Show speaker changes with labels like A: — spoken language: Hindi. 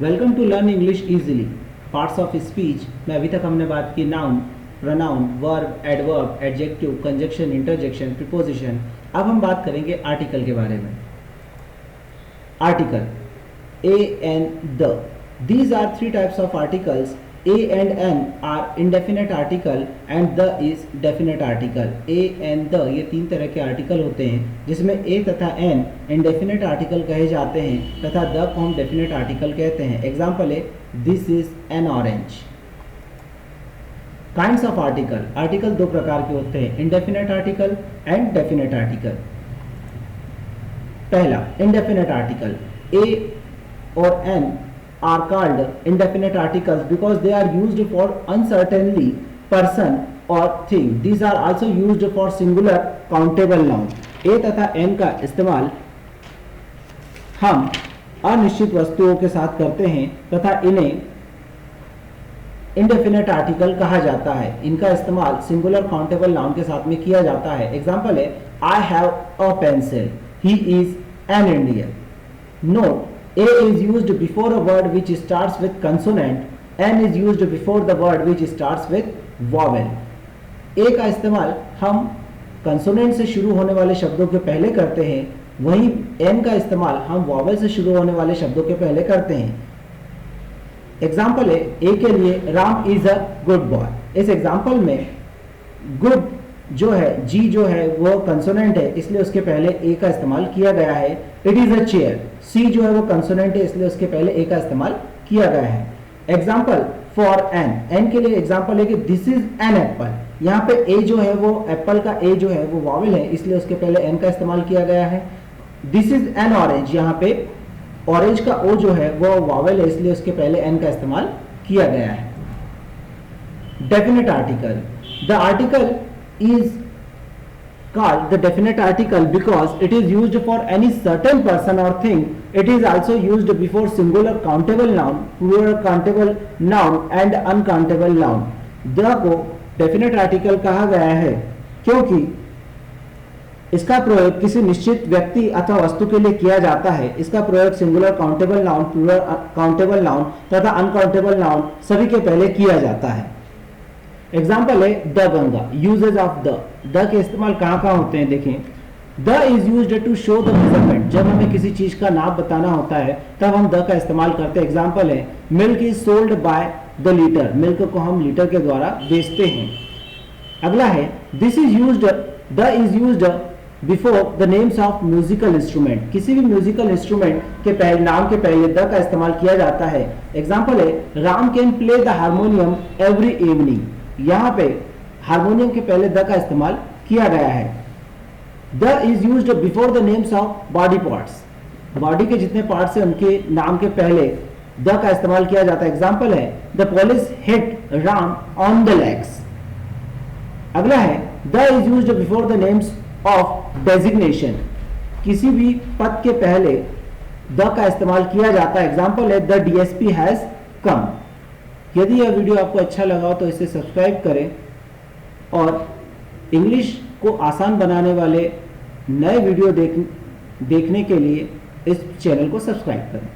A: Welcome to learn English easily parts of speech में अभी तक हमने बात की noun, pronoun, verb, adverb, adjective, conjunction, interjection, preposition. अब हम बात करेंगे आर्टिकल के बारे में। Article a and the. These are three types of articles. A and n are indefinite article and the is definite article. A and the ये तीन तरह के आर्टिकल होते हैं जिसमें a तथा n indefinite article कहे जाते हैं तथा the को हम definite article कहते हैं। एग्जाम्पल है this is an orange. Kinds of article. Article दो प्रकार के होते हैं, indefinite article and definite article. पहला इंडेफिनेट आर्टिकल, ए और n are called indefinite articles because they are used for uncertainly person or thing. These are also used for singular countable noun. a तथा n का इस्तेमाल हम अनिश्चित वस्तुओं के साथ करते हैं तथा इन्हें इंडेफिनेट आर्टिकल कहा जाता है। इनका इस्तेमाल सिंगुलर काउंटेबल नाउन के साथ में किया जाता है। एग्जाम्पल है I have a pencil, he is an Indian. Note, A is used before a word which starts with consonant, N is used before the word which starts with vowel. A का इस्तेमाल हम कंसोनेंट से शुरू होने वाले शब्दों के पहले करते हैं, वहीं N का इस्तेमाल हम वॉवेल से शुरू होने वाले शब्दों के पहले करते हैं। एग्जाम्पल है A के लिए Ram is a good boy. इस एग्जाम्पल में गुड जो है G जो है वो कंसोनेंट है इसलिए उसके पहले A का इस्तेमाल किया गया है। It is a chair, C जो है वो कंसोनेंट है इसलिए उसके पहले A का इस्तेमाल किया गया है। एग्जाम्पल फॉर N के लिए एग्जाम्पल है कि दिस इज एन एप्पल। यहाँ पे A जो है वो एप्पल का A जो है वो वॉवेल है इसलिए उसके पहले N का इस्तेमाल किया गया है। दिस इज एन ऑरेंज, यहाँ पे ऑरेंज का O जो है वो वॉवेल है इसलिए उसके पहले N का इस्तेमाल किया गया है। Definite article, the article is called the definite article because it is used for any certain person or thing. It is also used before singular countable noun, plural countable noun and uncountable noun. The को definite article कहा गया है क्योंकि इसका प्रयोग किसी निश्चित व्यक्ति अथवा वस्तु के लिए किया जाता है। इसका प्रयोग singular countable noun, plural countable noun तथा अनकाउंटेबल नाउन सभी के पहले किया जाता है। एग्जाम्पल है the Ganga, usages of the के इस्तेमाल कहाँ कहाँ होते हैं देखें। The is used to show the measurement, जब हमें किसी चीज का नाप बताना होता है तब हम द का इस्तेमाल करते हैं। एग्जाम्पल है milk is sold by the litre, milk को हम लीटर के द्वारा बेचते हैं। अगला है this is used, the is used before the names of musical instrument, किसी भी म्यूजिकल इंस्ट्रूमेंट के पहले नाम के पहले द का इस्तेमाल किया जाता है। एग्जाम्पल है Ram can play the harmonium every evening, यहाँ पे हारमोनियम के पहले द का इस्तेमाल किया गया है। The is used before the names of body parts, body के जितने पार्ट्स हैं उनके नाम के पहले द का इस्तेमाल किया जाता है। एग्जाम्पल है the police hit Ram on the legs. अगला है the is used before the names of designation, किसी भी पद के पहले द का इस्तेमाल किया जाता है। एग्जाम्पल है द डीएसपी हैज कम। यदि यह वीडियो आपको अच्छा लगा हो तो इसे सब्सक्राइब करें और इंग्लिश को आसान बनाने वाले नए वीडियो देखने के लिए इस चैनल को सब्सक्राइब करें।